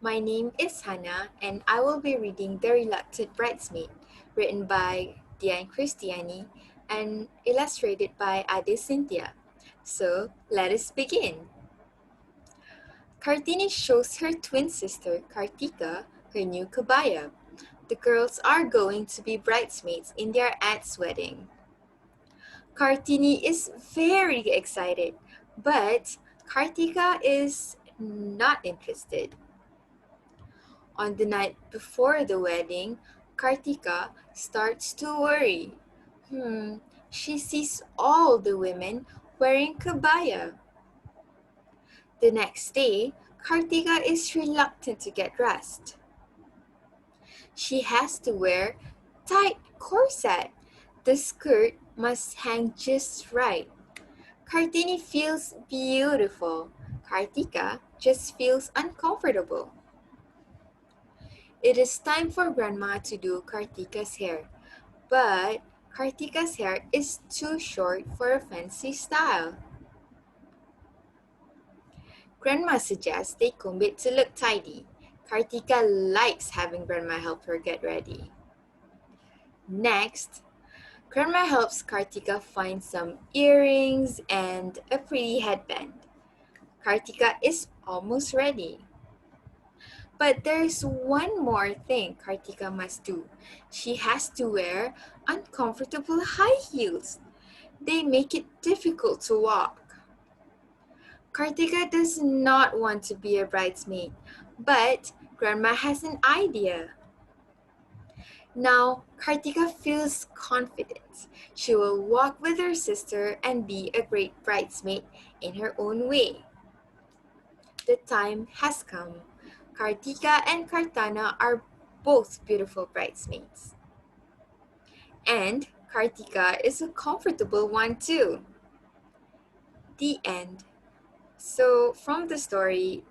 My name is Hannah, and I will be reading The Reluctant Bridesmaid, written by Dian Kritiani and illustrated by Ade Cynthia. So, let us begin. Kartini shows her twin sister, Kartika, her new kabaya. The girls are going to be bridesmaids in their aunt's wedding. Kartini is very excited, but Kartika is not interested. On the night before the wedding, Kartika starts to worry. She sees all the women wearing kabaya. The next day, Kartika is reluctant to get dressed. She has to wear tight corset. The skirt must hang just right. Kartini feels beautiful. Kartika just feels uncomfortable. It is time for Grandma to do Kartika's hair, but Kartika's hair is too short for a fancy style. Grandma suggests they comb it to look tidy. Kartika likes having Grandma help her get ready. Next, Grandma helps Kartika find some earrings and a pretty headband. Kartika is almost ready. But there's one more thing Kartika must do. She has to wear uncomfortable high heels. They make it difficult to walk. Kartika does not want to be a bridesmaid, but Grandma has an idea. Now, Kartika feels confident. She will walk with her sister and be a great bridesmaid in her own way. The time has come. Kartika and Kartana are both beautiful bridesmaids. And Kartika is a comfortable one too. The end. So, from the story,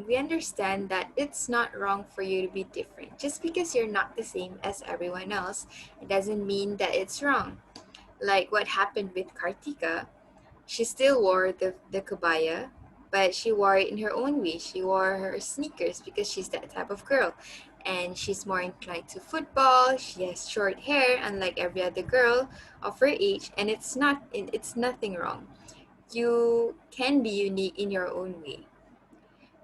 we understand that it's not wrong for you to be different. Just because you're not the same as everyone else, it doesn't mean that it's wrong. Like what happened with Kartika, she still wore the kabaya, but she wore it in her own way. She wore her sneakers because she's that type of girl. And she's more inclined to football. She has short hair, unlike every other girl of her age, and it's nothing wrong. You can be unique in your own way.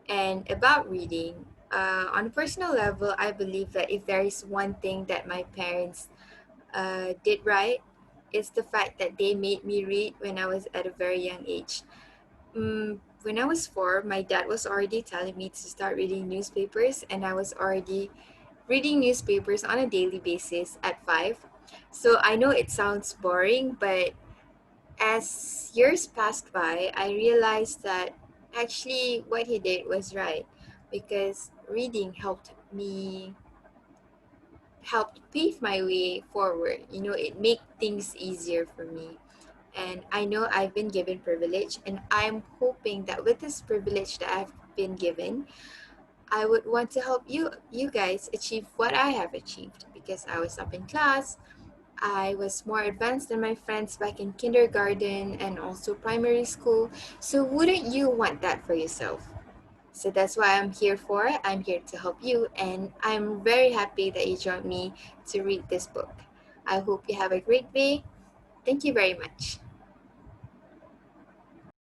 And about reading, on a personal level, I believe that if there is one thing that my parents did right, it's the fact that they made me read when I was at a very young age. When I was 4, my dad was already telling me to start reading newspapers, and I was already reading newspapers on a daily basis at 5. So I know it sounds boring, but as years passed by, I realized that actually what he did was right because reading helped pave my way forward. It made things easier for me. And I know I've been given privilege, and I'm hoping that with this privilege that I've been given, I would want to help you guys achieve what I have achieved because I was up in class. I was more advanced than my friends back in kindergarten and also primary school. So wouldn't you want that for yourself? So that's why I'm here for. I'm here to help you, and I'm very happy that you joined me to read this book. I hope you have a great day. Thank you very much.